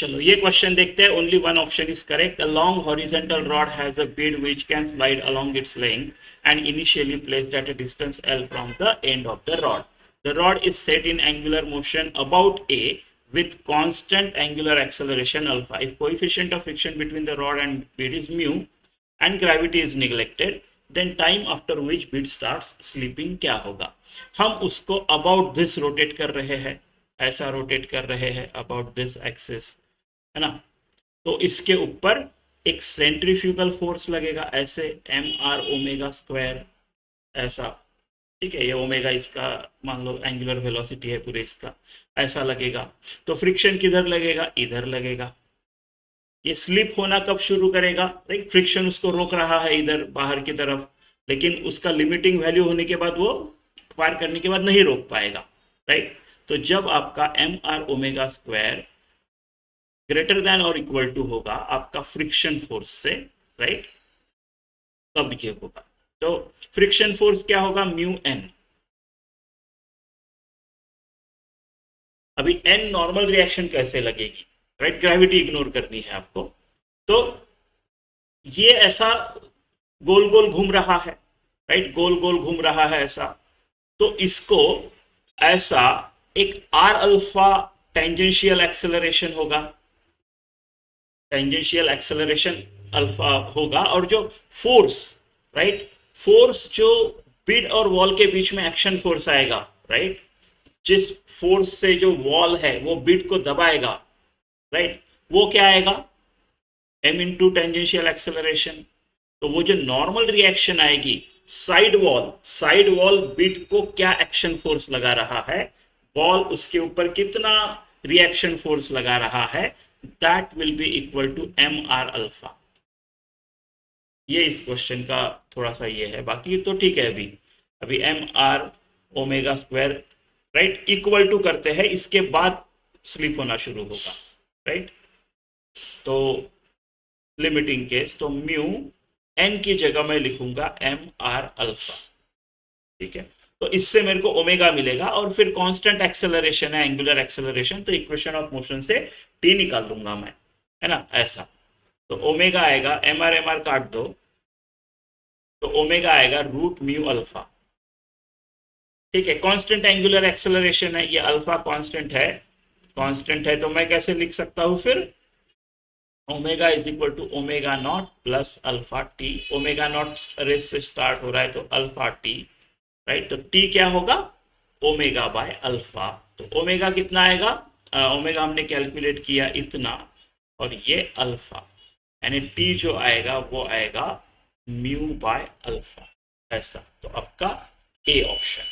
चलो ये क्वेश्चन देखते हैं. Only one option is correct. A long horizontal rod has a Beed which can slide along its length and initially placed at a distance L from the end of the rod. The rod is set in angular motion about A with constant angular acceleration alpha. If coefficient of friction between the rod and bead is mu and gravity is neglected, then time after which bead starts slipping क्या होगा. हम उसको about this rotate कर रहे हैं, ऐसा rotate कर रहे हैं अबाउट दिस एक्सिस, है ना. तो इसके ऊपर एक सेंट्रीफ्यूगल फोर्स लगेगा ऐसे mr ओमेगा स्क्वायर ऐसा. ठीक है, ये ओमेगा इसका मान लो एंगुलर वेलोसिटी है पूरे इसका, ऐसा लगेगा. तो फ्रिक्शन किधर लगेगा, इधर लगेगा. ये स्लिप होना कब शुरू करेगा, राइट. फ्रिक्शन उसको रोक रहा है इधर बाहर की तरफ, लेकिन उसका लिमिटिंग वैल्यू होने के बाद वो पार करने के बाद नहीं रोक पाएगा, राइट. तो जब आपका mr omega square greater than और इक्वल टू होगा आपका फ्रिक्शन फोर्स से, राइट, तब ये होगा. तो फ्रिक्शन फोर्स क्या होगा, म्यू एन. अभी एन नॉर्मल रिएक्शन कैसे लगेगी, राइट, ग्रेविटी इग्नोर करनी है आपको. तो ये ऐसा गोल गोल घूम रहा है, राइट, गोल गोल घूम रहा है ऐसा. तो इसको ऐसा एक आर अल्फा टेंजेंशियल एक्सेलरेशन होगा, टेंजेंशियल एक्सेलरेशन अल्फा होगा. और जो फोर्स, राइट, फोर्स जो बिड और वॉल के बीच में एक्शन फोर्स आएगा, राइट, जिस फोर्स से जो वॉल है वो बिड को दबाएगा, राइट, वो क्या आएगा, m इंटू टेंजेंशियल एक्सेलरेशन. तो वो जो नॉर्मल रिएक्शन आएगी, साइड वॉल बिड को क्या एक्शन फोर्स लगा रहा है, वॉल उसके ऊपर कितना रिएक्शन फोर्स लगा रहा है, that will be equal to mr alpha. ये इस क्वेश्चन का थोड़ा सा ये है, बाकी तो ठीक है. अभी mr omega square, right, equal to करते हैं, इसके बाद स्लिप होना शुरू होगा, राइट. तो लिमिटिंग केस, तो म्यू एन की जगह मैं लिखूंगा mr अल्फा. ठीक है, तो इससे मेरे को ओमेगा मिलेगा और फिर कांस्टेंट एक्सेलरेशन है, एंगुलर एक्सेलरेशन, तो इक्वेशन ऑफ मोशन से टी निकाल दूंगा मैं, है ना, ऐसा. तो ओमेगा आएगा, mr काट दो, तो ओमेगा आएगा रूट म्यू अल्फा. ठीक है, कांस्टेंट एंगुलर एक्सेलरेशन है, ये अल्फा कांस्टेंट है, तो मैं कैसे लिख सकता हूं फिर, omega is equal to omega naught plus alpha t. Omega naught rest से स्टार्ट हो रहा है तो अल्फा टी, राइट. तो टी क्या होगा, ओमेगा बाय अल्फा. तो ओमेगा कितना आएगा, ओमेगा हमने कैलकुलेट किया इतना, और ये अल्फा, यानी टी जो आएगा वो आएगा म्यू बाय अल्फा, ऐसा. तो आपका ए ऑप्शन.